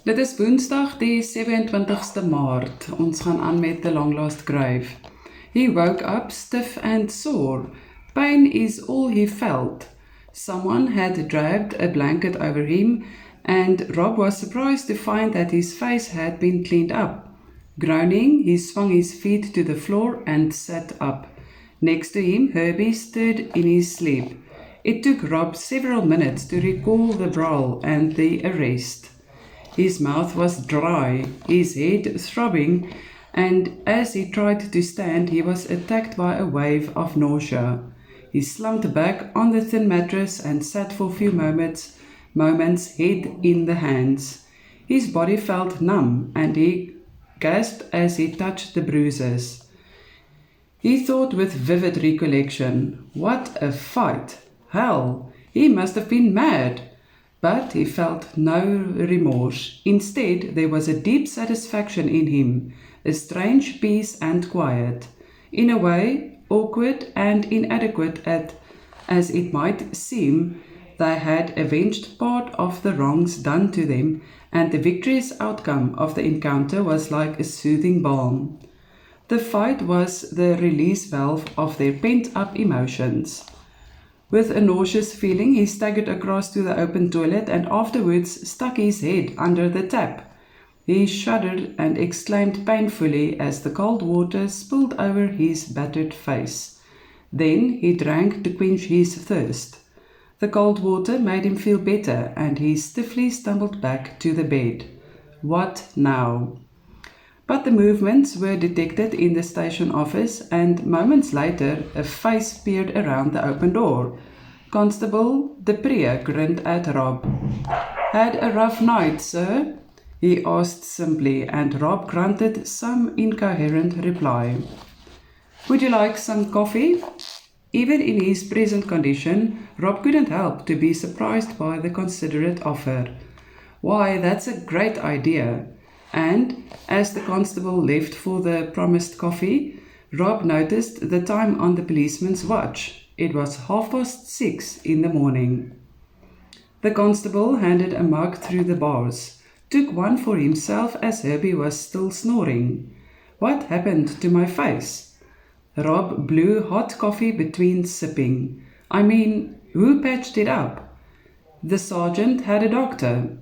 Dit is Woensdag die 27ste Maart. Ons gaan aan met the long lost grave. He woke up stiff and sore. Pain is all he felt. Someone had dragged a blanket over him, and Rob was surprised to find that his face had been cleaned up. Groaning, he swung his feet to the floor and sat up. Next to him, Herbie stood in his sleep. It took Rob several minutes to recall the brawl and the arrest. His mouth was dry, his head throbbing, and as he tried to stand, he was attacked by a wave of nausea. He slumped back on the thin mattress and sat for a few moments, head in the hands. His body felt numb, and he gasped as he touched the bruises. He thought with vivid recollection, what a fight! Hell, he must have been mad! But he felt no remorse. Instead, there was a deep satisfaction in him, a strange peace and quiet. In a way, awkward and inadequate as it might seem, they had avenged part of the wrongs done to them, and the victorious outcome of the encounter was like a soothing balm. The fight was the release valve of their pent-up emotions. With a nauseous feeling, he staggered across to the open toilet and afterwards stuck his head under the tap. He shuddered and exclaimed painfully as the cold water spilled over his battered face. Then he drank to quench his thirst. The cold water made him feel better, and he stiffly stumbled back to the bed. What now? But the movements were detected in the station office, and moments later a face peered around the open door. Constable Dupree grinned at Rob. Had a rough night, sir? He asked simply, and Rob grunted some incoherent reply. Would you like some coffee? Even in his present condition, Rob couldn't help to be surprised by the considerate offer. Why, that's a great idea. And, as the constable left for the promised coffee, Rob noticed the time on the policeman's watch. It was 6:30 in the morning. The constable handed a mug through the bars, took one for himself as Herbie was still snoring. What happened to my face? Rob blew hot coffee between sipping. I mean, who patched it up? The sergeant had a doctor.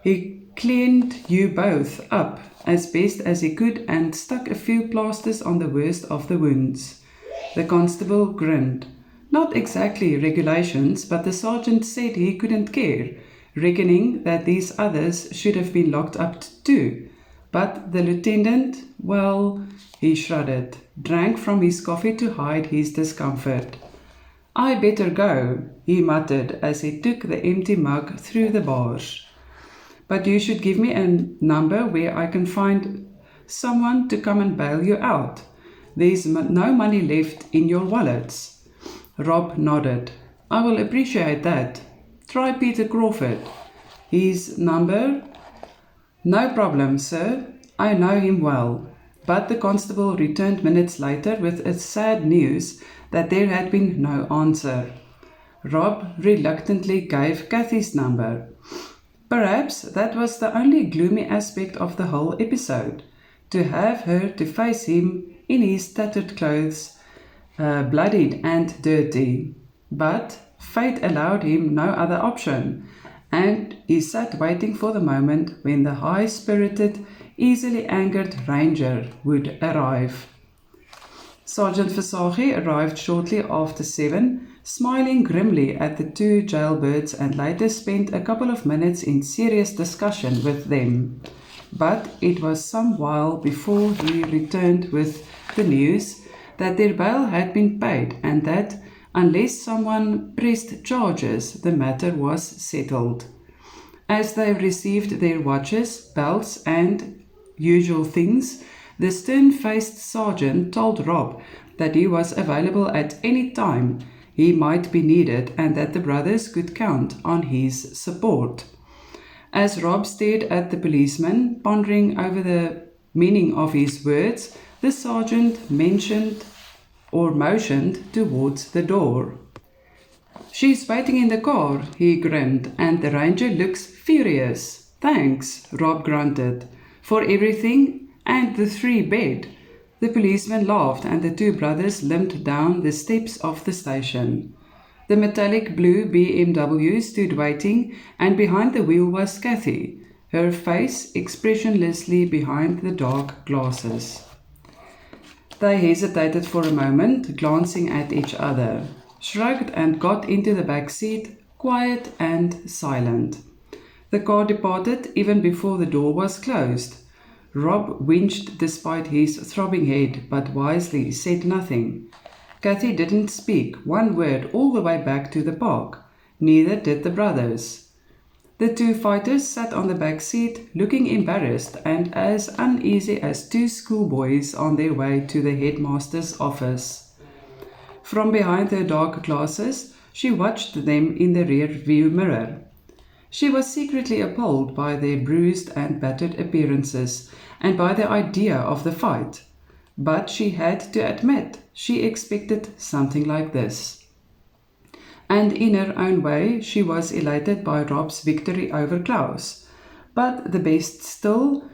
He cleaned you both up as best as he could and stuck a few plasters on the worst of the wounds. The constable grinned. Not exactly regulations, but the sergeant said he couldn't care, reckoning that these others should have been locked up too. But the lieutenant, well, he shrugged, drank from his coffee to hide his discomfort. I better go, he muttered as he took the empty mug through the bars. But you should give me a number where I can find someone to come and bail you out. There's no money left in your wallets. Rob nodded. I will appreciate that. Try Peter Crawford. His number? No problem, sir. I know him well. But the constable returned minutes later with a sad news that there had been no answer. Rob reluctantly gave Kathy's number. Perhaps that was the only gloomy aspect of the whole episode, to have her to face him in his tattered clothes, bloodied and dirty. But fate allowed him no other option, and he sat waiting for the moment when the high-spirited, easily angered ranger would arrive. Sergeant Verwysing arrived shortly after 7, smiling grimly at the two jailbirds, and later spent a couple of minutes in serious discussion with them. But it was some while before he returned with the news that their bail had been paid and that, unless someone pressed charges, the matter was settled. As they received their watches, belts, and usual things, the stern-faced sergeant told Rob that he was available at any time he might be needed and that the brothers could count on his support. As Rob stared at the policeman, pondering over the meaning of his words, the sergeant motioned towards the door. She's waiting in the car, he grinned, and the ranger looks furious. Thanks, Rob grunted. For everything and the 3 bed. The policeman laughed and the two brothers limped down the steps of the station. The metallic blue BMW stood waiting, and behind the wheel was Kathy, her face expressionlessly behind the dark glasses. They hesitated for a moment, glancing at each other, shrugged and got into the back seat, quiet and silent. The car departed even before the door was closed. Rob winced despite his throbbing head, but wisely said nothing. Kathy didn't speak one word all the way back to the park. Neither did the brothers. The two fighters sat on the back seat, looking embarrassed and as uneasy as two schoolboys on their way to the headmaster's office. From behind her dark glasses, she watched them in the rear-view mirror. She was secretly appalled by their bruised and battered appearances and by the idea of the fight. But she had to admit she expected something like this. And in her own way, she was elated by Rob's victory over Klaus. But the best still,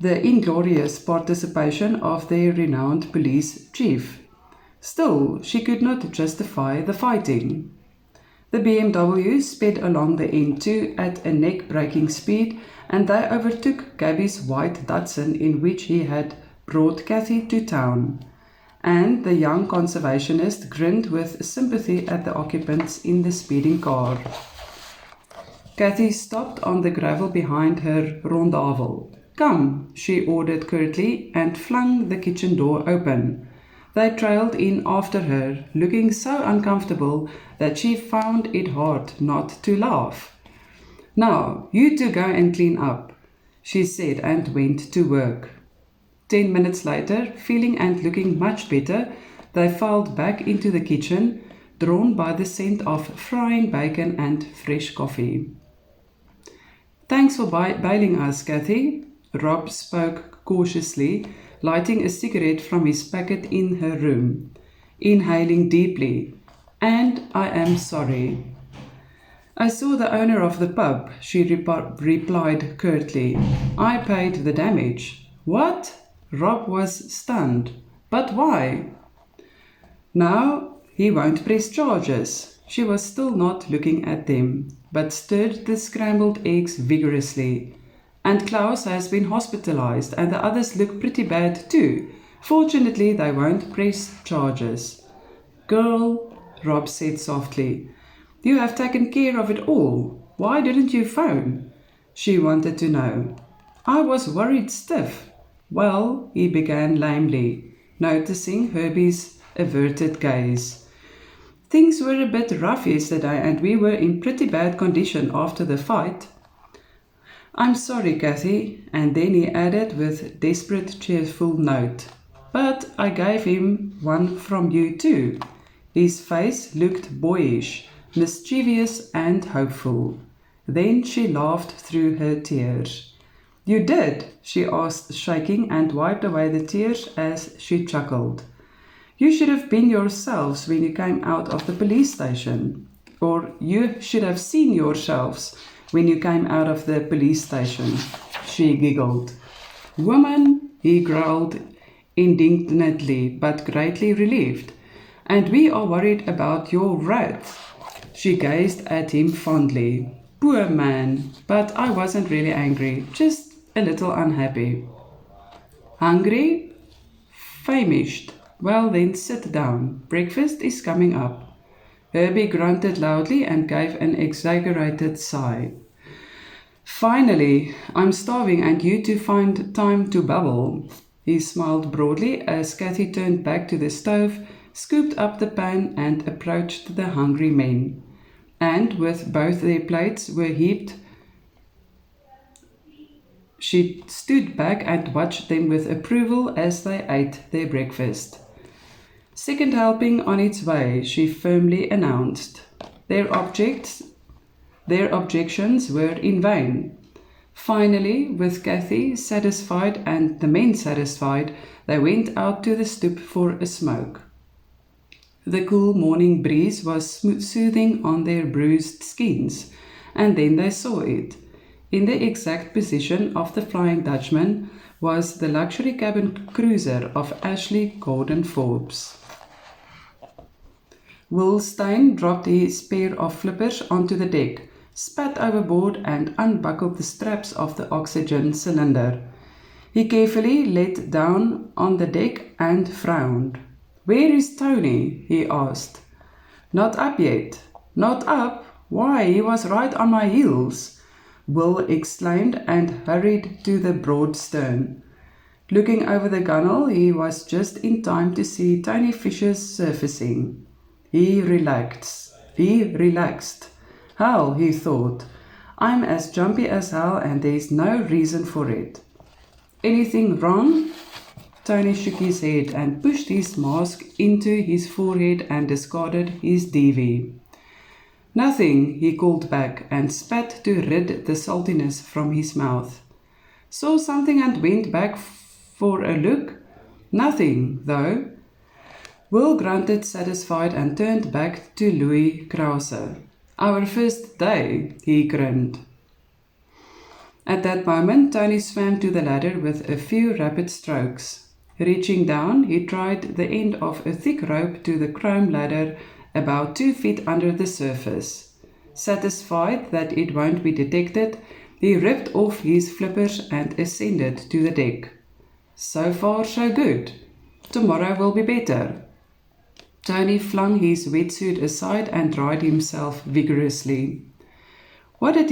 the inglorious participation of their renowned police chief. Still, she could not justify the fighting. The BMW sped along the N2 at a neck-breaking speed, and they overtook Gabby's white Datsun in which he had brought Kathy to town. And the young conservationist grinned with sympathy at the occupants in the speeding car. Kathy stopped on the gravel behind her rondavel. "Come," she ordered curtly and flung the kitchen door open. They trailed in after her, looking so uncomfortable that she found it hard not to laugh. "Now, you two go and clean up," she said and went to work. 10 minutes later, feeling and looking much better, they filed back into the kitchen, drawn by the scent of frying bacon and fresh coffee. "Thanks for bailing us, Kathy," Rob spoke cautiously, lighting a cigarette from his packet in her room, inhaling deeply. "And I am sorry." "I saw the owner of the pub," she replied curtly. "I paid the damage." "What?" Rob was stunned. "But why?" "Now he won't press charges." She was still not looking at them, but stirred the scrambled eggs vigorously. "And Klaus has been hospitalized, and the others look pretty bad too. Fortunately, they won't press charges." "Girl," Rob said softly, "you have taken care of it all. Why didn't you phone?" She wanted to know. "I was worried stiff." "Well," he began lamely, noticing Herbie's averted gaze. "Things were a bit rough yesterday and we were in pretty bad condition after the fight." "I'm sorry, Kathy," and then he added with desperate cheerful note, "but I gave him one from you too." His face looked boyish, mischievous and hopeful. Then she laughed through her tears. "You did?" she asked, shaking, and wiped away the tears as she chuckled. "You should have been yourselves when you came out of the police station. Or you should have seen yourselves when you came out of the police station," she giggled. "Woman," he growled indignantly, but greatly relieved. "And we are worried about your wrath." She gazed at him fondly. "Poor man, but I wasn't really angry, just a little unhappy." "Hungry?" "Famished." "Well then, sit down. Breakfast is coming up." Herbie grunted loudly and gave an exaggerated sigh. "Finally, I'm starving and you two find time to babble." He smiled broadly as Kathy turned back to the stove, scooped up the pan and approached the hungry men. And with both their plates were heaped, she stood back and watched them with approval as they ate their breakfast. "Second helping on its way," she firmly announced. Their objections were in vain. Finally, with Kathy satisfied and the men satisfied, they went out to the stoep for a smoke. The cool morning breeze was soothing on their bruised skins, and then they saw it. In the exact position of the Flying Dutchman was the luxury cabin cruiser of Ashley Gordon Forbes. Will Stein dropped his pair of flippers onto the deck, spat overboard and unbuckled the straps of the oxygen cylinder. He carefully let down on the deck and frowned. "Where is Tony?" he asked. "Not up yet." "Not up? Why, he was right on my heels," Will exclaimed and hurried to the broad stern. Looking over the gunwale, he was just in time to see Tony Fisher's surfacing. He relaxed. "Hell," he thought, "I'm as jumpy as hell and there's no reason for it." "Anything wrong?" Tony shook his head and pushed his mask into his forehead and discarded his DV. "Nothing," he called back and spat to rid the saltiness from his mouth. "Saw something and went back for a look?" "Nothing, though." Will grunted satisfied and turned back to Louis Krause. "Our first day," he grinned. At that moment, Tony swam to the ladder with a few rapid strokes. Reaching down, he tried the end of a thick rope to the chrome ladder about 2 feet under the surface. Satisfied that it won't be detected, he ripped off his flippers and ascended to the deck. So far, so good. Tomorrow will be better. Tony flung his wetsuit aside and dried himself vigorously. What did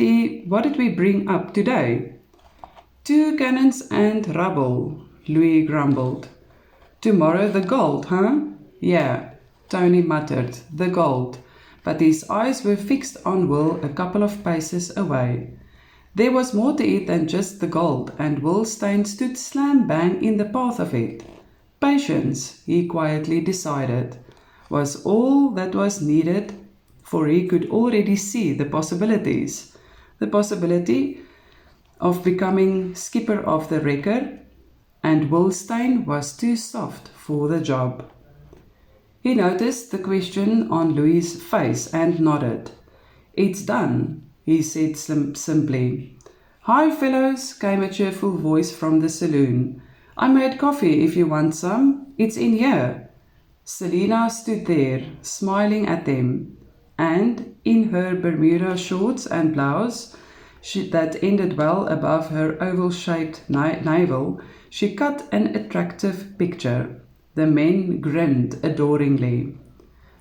we bring up today?" "2 cannons and rubble," Louis grumbled. "Tomorrow the gold, huh?" "Yeah," Tony muttered, "the gold," but his eyes were fixed on Will a couple of paces away. There was more to it than just the gold, and Will Stein stood slam-bang in the path of it. Patience, he quietly decided, was all that was needed, for he could already see the possibilities. The possibility of becoming skipper of the wrecker, and Will Stein was too soft for the job. He noticed the question on Louis' face and nodded. "It's done," he said simply. "Hi, fellows," came a cheerful voice from the saloon. "I made coffee if you want some. It's in here." Selina stood there, smiling at them, and in her Bermuda shorts and blouse that ended well above her oval-shaped navel, she cut an attractive picture. The men grinned adoringly.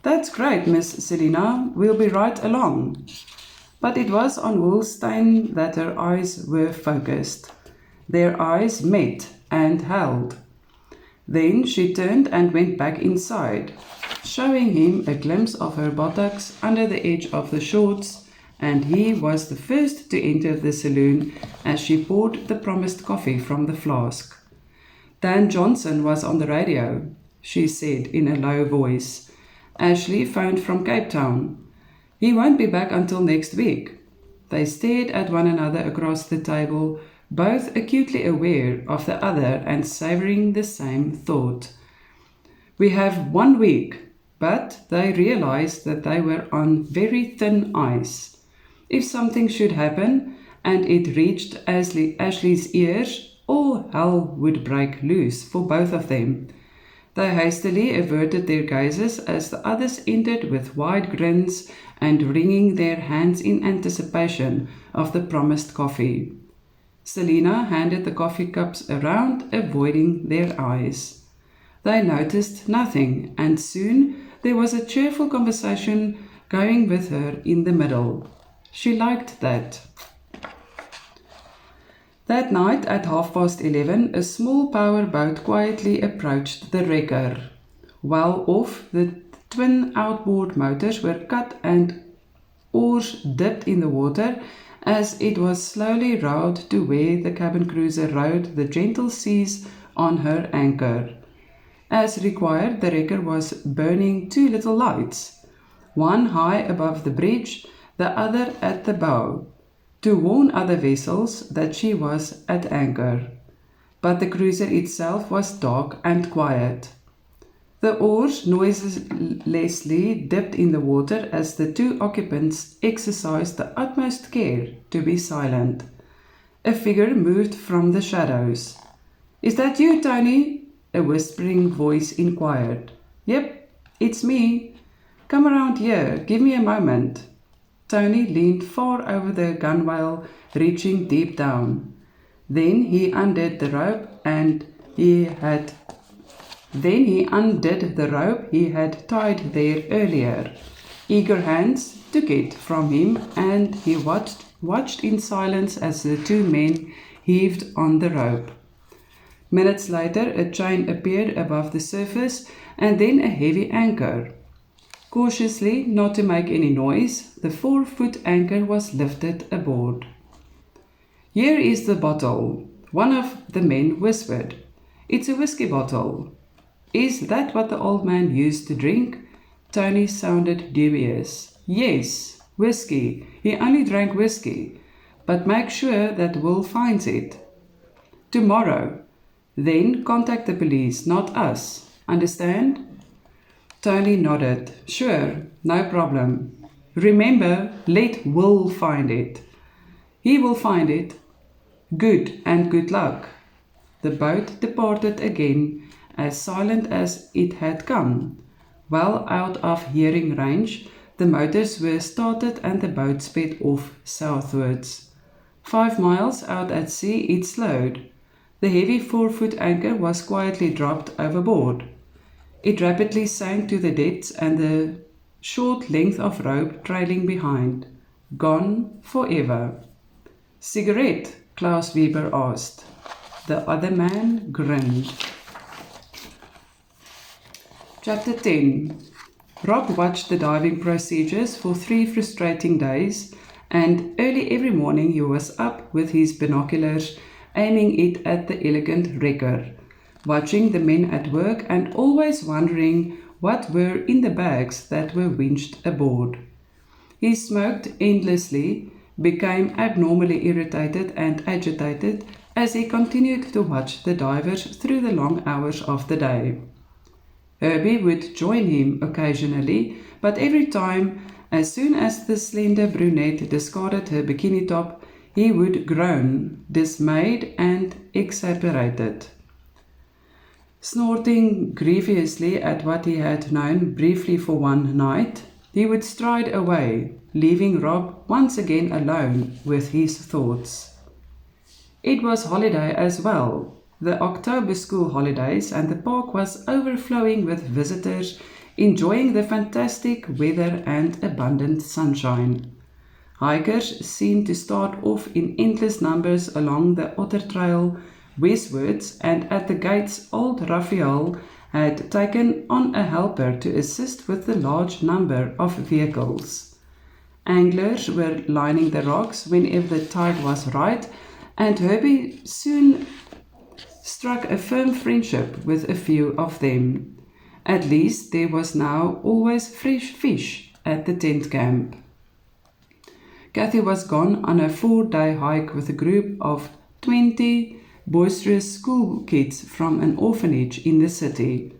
"That's great, Miss Selina. We'll be right along." But it was on Will Stein that her eyes were focused. Their eyes met and held. Then she turned and went back inside, showing him a glimpse of her buttocks under the edge of the shorts, and he was the first to enter the saloon as she poured the promised coffee from the flask. "Dan Johnson was on the radio," she said in a low voice. "Ashley phoned from Cape Town. He won't be back until next week." They stared at one another across the table, both acutely aware of the other and savouring the same thought. "We have 1 week," but they realized that they were on very thin ice. If something should happen and it reached Ashley's ears, all hell would break loose for both of them. They hastily averted their gazes as the others entered with wide grins and wringing their hands in anticipation of the promised coffee. Selina handed the coffee cups around, avoiding their eyes. They noticed nothing, and soon there was a cheerful conversation going with her in the middle. She liked that. That night at 11:30, a small power boat quietly approached the wrecker. Well off, the twin outboard motors were cut and oars dipped in the water as it was slowly rowed to where the cabin cruiser rode the gentle seas on her anchor. As required, the wrecker was burning 2 little lights, one high above the bridge, the other at the bow, to warn other vessels that she was at anchor. But the cruiser itself was dark and quiet. The oars noiselessly dipped in the water as the 2 occupants exercised the utmost care to be silent. A figure moved from the shadows. "Is that you, Tony?" a whispering voice inquired. "Yep, it's me. Come around here, give me a moment." Tony leaned far over the gunwale, reaching deep down. Then he undid the rope he had tied there earlier. Eager hands took it from him, and he watched in silence as the two men heaved on the rope. Minutes later, a chain appeared above the surface, and then a heavy anchor. Cautiously, not to make any noise, the 4-foot anchor was lifted aboard. "Here is the bottle," one of the men whispered. "It's a whiskey bottle." "Is that what the old man used to drink?" Tony sounded dubious. "Yes, whiskey. He only drank whiskey. But make sure that Will finds it." "Tomorrow. Then contact the police, not us. Understand?" Tony nodded. "Sure, no problem. Remember, let Will find it." "He will find it." "Good, and good luck." The boat departed again, as silent as it had come. Well out of hearing range, the motors were started and the boat sped off southwards. 5 miles out at sea it slowed. The heavy 4-foot anchor was quietly dropped overboard. It rapidly sank to the depths, and the short length of rope trailing behind. Gone forever. "Cigarette?" Klaus Weber asked. The other man grinned. Chapter 10. Rob watched the diving procedures for 3 frustrating days, and early every morning he was up with his binoculars, aiming it at the elegant wrecker, watching the men at work and always wondering what were in the bags that were winched aboard. He smoked endlessly, became abnormally irritated and agitated as he continued to watch the divers through the long hours of the day. Herbie would join him occasionally, but every time, as soon as the slender brunette discarded her bikini top, he would groan, dismayed and exasperated. Snorting grievously at what he had known briefly for one night, he would stride away, leaving Rob once again alone with his thoughts. It was holiday as well, the October school holidays, and the park was overflowing with visitors enjoying the fantastic weather and abundant sunshine. Hikers seemed to start off in endless numbers along the Otter Trail westwards, and at the gates old Raphael had taken on a helper to assist with the large number of vehicles. Anglers were lining the rocks whenever the tide was right, and Herbie soon struck a firm friendship with a few of them. At least there was now always fresh fish at the tent camp. Kathy was gone on a 4-day hike with a group of 20 boisterous school kids from an orphanage in the city.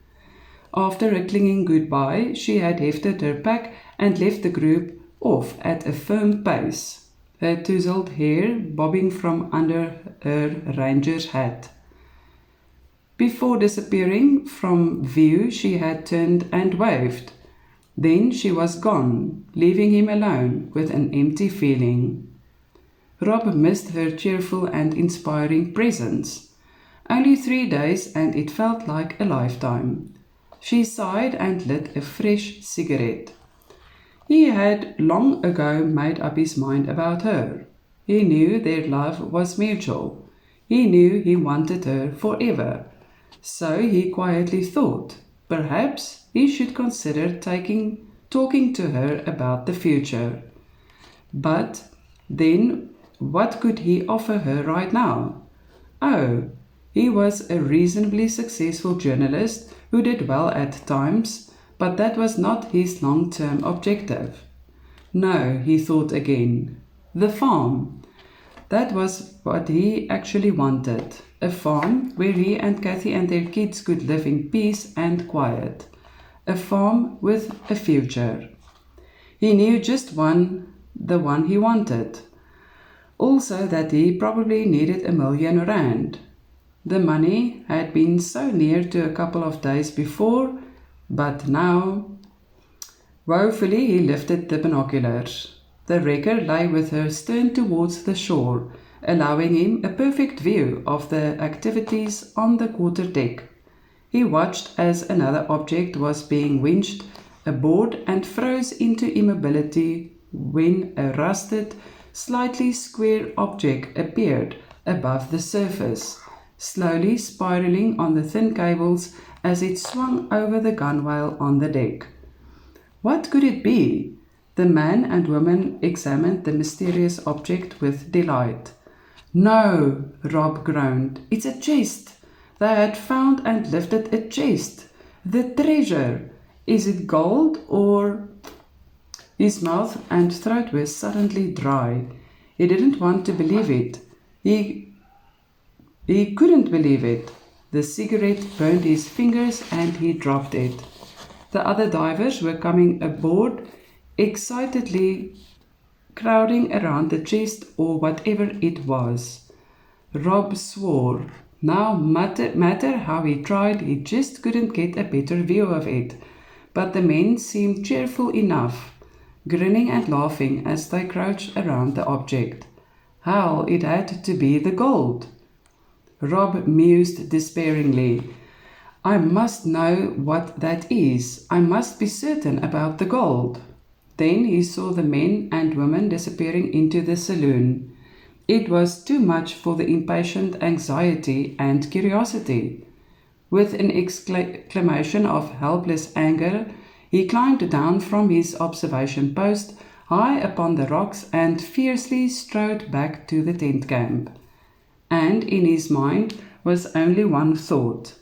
After a clinging goodbye, she had hefted her pack and left the group off at a firm pace, her tousled hair bobbing from under her ranger's hat. Before disappearing from view, she had turned and waved. Then she was gone, leaving him alone with an empty feeling. Rob missed her cheerful and inspiring presence. Only 3 days, and it felt like a lifetime. She sighed and lit a fresh cigarette. He had long ago made up his mind about her. He knew their love was mutual. He knew he wanted her forever. So he quietly thought, perhaps he should consider talking to her about the future. But then, what could he offer her right now? Oh, he was a reasonably successful journalist who did well at times, but that was not his long-term objective. No, he thought again. The farm. That was what he actually wanted. A farm where he and Kathy and their kids could live in peace and quiet. A farm with a future. He knew just the one he wanted. Also that he probably needed R1,000,000. The money had been so near to a couple of days before, but now. Woefully he lifted the binoculars. The wrecker lay with her stern towards the shore, allowing him a perfect view of the activities on the quarter-deck. He watched as another object was being winched aboard and froze into immobility when a rusted, slightly square object appeared above the surface, slowly spiraling on the thin cables as it swung over the gunwale on the deck. What could it be? The man and woman examined the mysterious object with delight. No, Rob groaned. It's a chest. They had found and lifted a chest. The treasure. Is it gold or... His mouth and throat were suddenly dry. He didn't want to believe it. He couldn't believe it. The cigarette burned his fingers and he dropped it. The other divers were coming aboard, excitedly crowding around the chest or whatever it was. Rob swore. No matter how he tried, he just couldn't get a better view of it. But the men seemed cheerful enough, grinning and laughing as they crouched around the object. Hell, it had to be the gold. Rob mused despairingly. I must know what that is. I must be certain about the gold. Then he saw the men and women disappearing into the saloon. It was too much for the impatient anxiety and curiosity. With an exclamation of helpless anger, he climbed down from his observation post high upon the rocks and fiercely strode back to the tent camp. And in his mind was only one thought.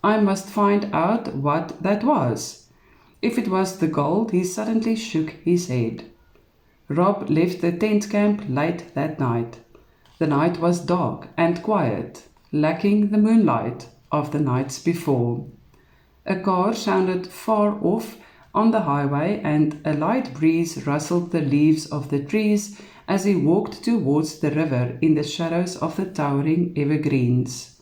I must find out what that was. If it was the gold, he suddenly shook his head. Rob left the tent camp late that night. The night was dark and quiet, lacking the moonlight of the nights before. A car sounded far off on the highway and a light breeze rustled the leaves of the trees as he walked towards the river in the shadows of the towering evergreens.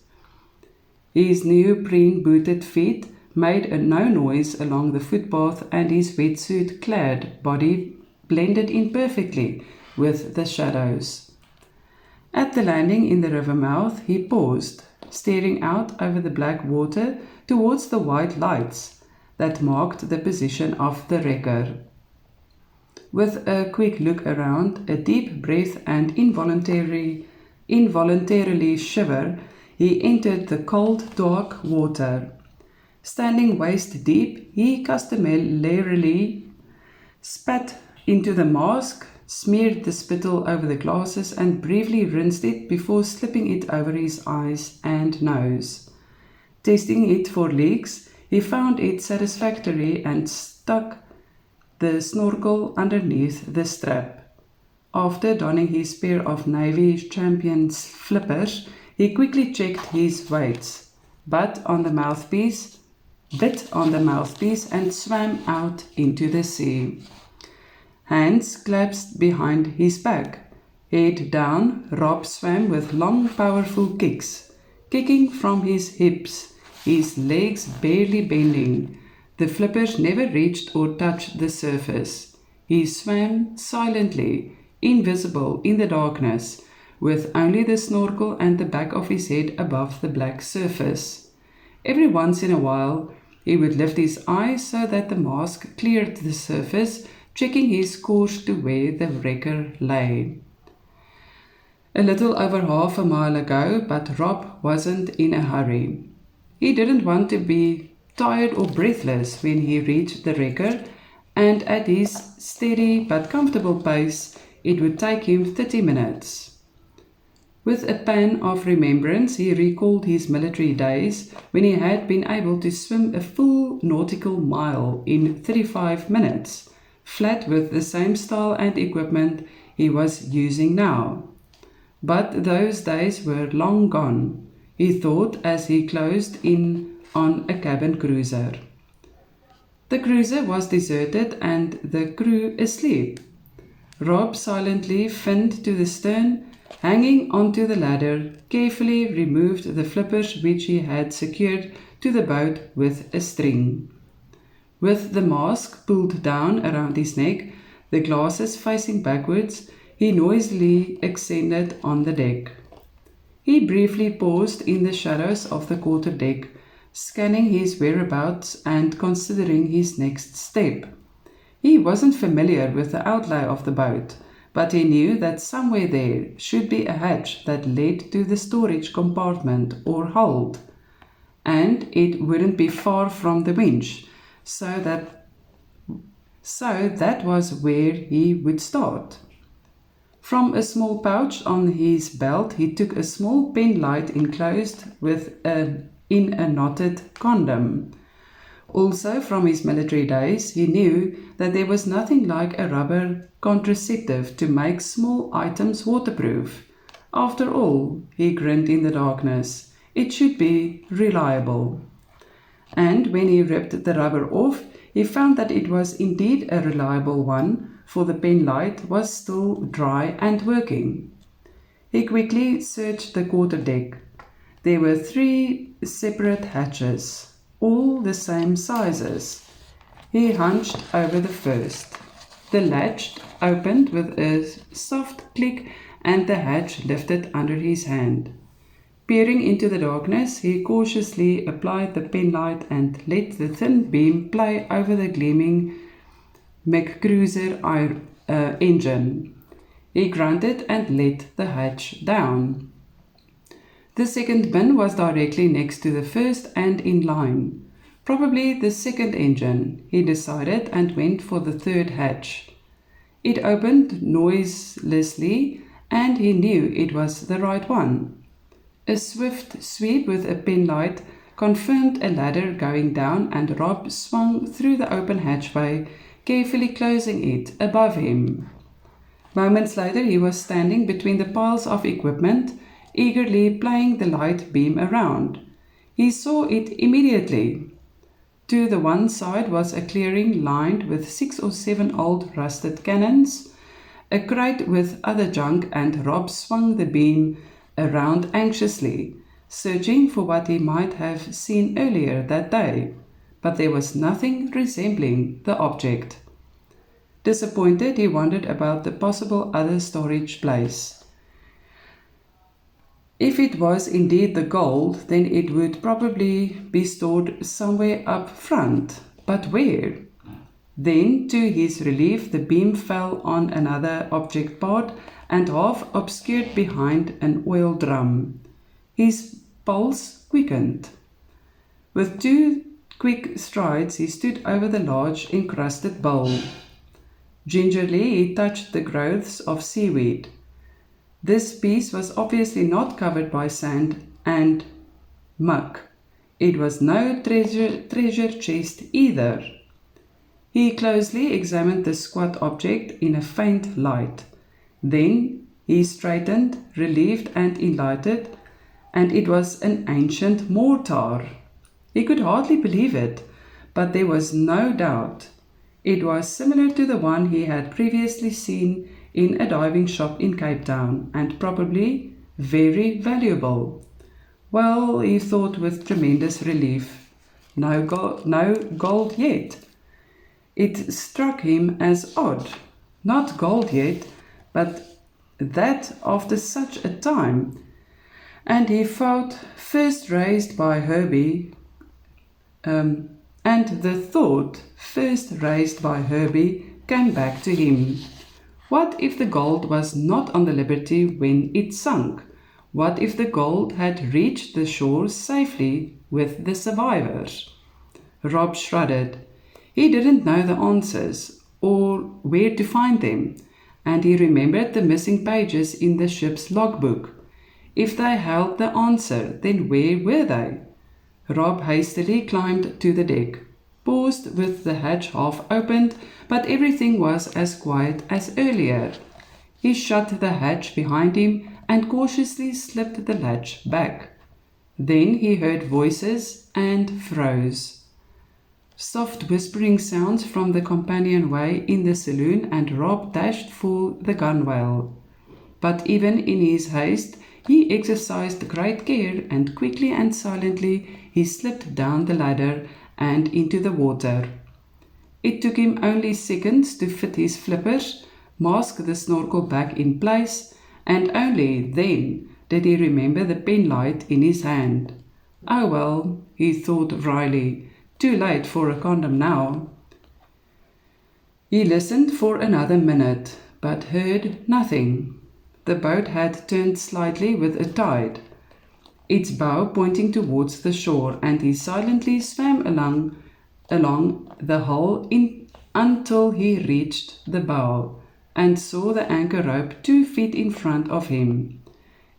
His neoprene-booted feet made no noise along the footpath and his wetsuit-clad body blended in perfectly with the shadows. At the landing in the river mouth, he paused, staring out over the black water towards the white lights that marked the position of the wrecker. With a quick look around, a deep breath and involuntarily shiver, he entered the cold, dark water. Standing waist deep, he customarily spat into the mask, smeared the spittle over the glasses, and briefly rinsed it before slipping it over his eyes and nose. Testing it for leaks, he found it satisfactory and stuck the snorkel underneath the strap. After donning his pair of Navy Champions flippers, he quickly checked his weights, bit on the mouthpiece and swam out into the sea. Hands clasped behind his back. Head down, Rob swam with long, powerful kicks, kicking from his hips, his legs barely bending. The flippers never reached or touched the surface. He swam silently, invisible in the darkness, with only the snorkel and the back of his head above the black surface. Every once in a while, he would lift his eyes so that the mask cleared the surface, checking his course to where the wrecker lay. A little over half a mile ago, but Rob wasn't in a hurry. He didn't want to be tired or breathless when he reached the wrecker, and at his steady but comfortable pace, it would take him 30 minutes. With a pang of remembrance, he recalled his military days when he had been able to swim a full nautical mile in 35 minutes, flat with the same style and equipment he was using now. But those days were long gone, he thought as he closed in on a cabin cruiser. The cruiser was deserted and the crew asleep. Rob silently finned to the stern, hanging onto the ladder, carefully removed the flippers which he had secured to the boat with a string. With the mask pulled down around his neck, the glasses facing backwards, he noisily ascended on the deck. He briefly paused in the shadows of the quarterdeck, scanning his whereabouts and considering his next step. He wasn't familiar with the outlay of the boat, but he knew that somewhere there should be a hatch that led to the storage compartment or hold, and it wouldn't be far from the winch, so that was where he would start. From a small pouch on his belt, he took a small pen light enclosed in a knotted condom. Also, from his military days, he knew that there was nothing like a rubber contraceptive to make small items waterproof. After all, he grinned in the darkness, it should be reliable. And when he ripped the rubber off, he found that it was indeed a reliable one, for the pen light was still dry and working. He quickly searched the quarterdeck. There were 3 separate hatches, all the same sizes. He hunched over the first. The latch opened with a soft click and the hatch lifted under his hand. Peering into the darkness, he cautiously applied the penlight and let the thin beam play over the gleaming McCruiser engine. He grunted and let the hatch down. The second bin was directly next to the first and in line. Probably the second engine, he decided, and went for the third hatch. It opened noiselessly, and he knew it was the right one. A swift sweep with a penlight confirmed a ladder going down, and Rob swung through the open hatchway, carefully closing it above him. Moments later, he was standing between the piles of equipment, eagerly playing the light beam around. He saw it immediately. To the one side was a clearing lined with 6 or 7 old rusted cannons, a crate with other junk, and Rob swung the beam around anxiously, searching for what he might have seen earlier that day, but there was nothing resembling the object. Disappointed, he wondered about the possible other storage place. If it was indeed the gold, then it would probably be stored somewhere up front, but where? Then, to his relief, the beam fell on another object part and half obscured behind an oil drum. His pulse quickened. With 2 quick strides, he stood over the large encrusted bowl. Gingerly, he touched the growths of seaweed. This piece was obviously not covered by sand and muck. It was no treasure chest either. He closely examined the squat object in a faint light. Then he straightened, relieved and enlightened, and it was an ancient mortar. He could hardly believe it, but there was no doubt. It was similar to the one he had previously seen in a diving shop in Cape Town, and probably very valuable. Well, he thought with tremendous relief, no gold yet. It struck him as odd. Not gold yet, but that after such a time. And he felt first raised by Herbie, and the thought first raised by Herbie came back to him. What if the gold was not on the Liberty when it sunk? What if the gold had reached the shore safely with the survivors? Rob shrugged. He didn't know the answers or where to find them, and he remembered the missing pages in the ship's logbook. If they held the answer, then where were they? Rob hastily climbed to the deck, paused with the hatch half opened, but everything was as quiet as earlier. He shut the hatch behind him and cautiously slipped the latch back. Then he heard voices and froze. Soft whispering sounds from the companionway in the saloon, and Rob dashed for the gunwale. But even in his haste, he exercised great care, and quickly and silently he slipped down the ladder and into the water. It took him only seconds to fit his flippers, mask the snorkel back in place, and only then did he remember the penlight in his hand. Oh well, he thought wryly, too late for a condom now. He listened for another minute, but heard nothing. The boat had turned slightly with a tide, its bow pointing towards the shore, and he silently swam along the hull until he reached the bow and saw the anchor rope 2 feet in front of him.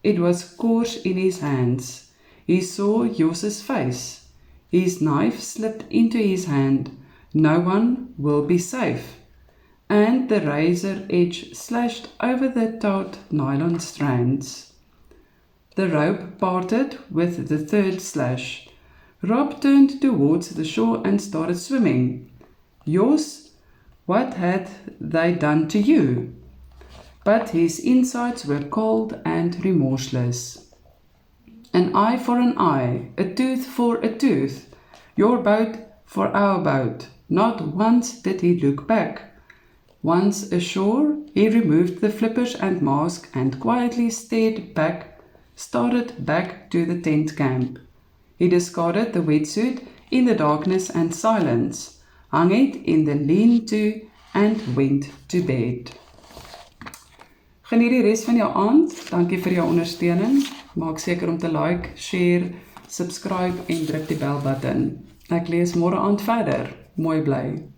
It was coarse in his hands. He saw Jos's face. His knife slipped into his hand. No one will be safe. And the razor edge slashed over the taut nylon strands. The rope parted with the third slash. Rob turned towards the shore and started swimming. Jos, what had they done to you? But his insides were cold and remorseless. An eye for an eye, a tooth for a tooth. Your boat for our boat. Not once did he look back. Once ashore, he removed the flippers and mask and quietly started back to the tent camp. He discarded the wetsuit in the darkness and silence, hung it in the lean-to and went to bed. Geniet die res van jou aand. Dankie vir jou ondersteuning. Maak seker om te like, share, subscribe en druk die bel button. Ek lees môre aand verder. Mooi bly.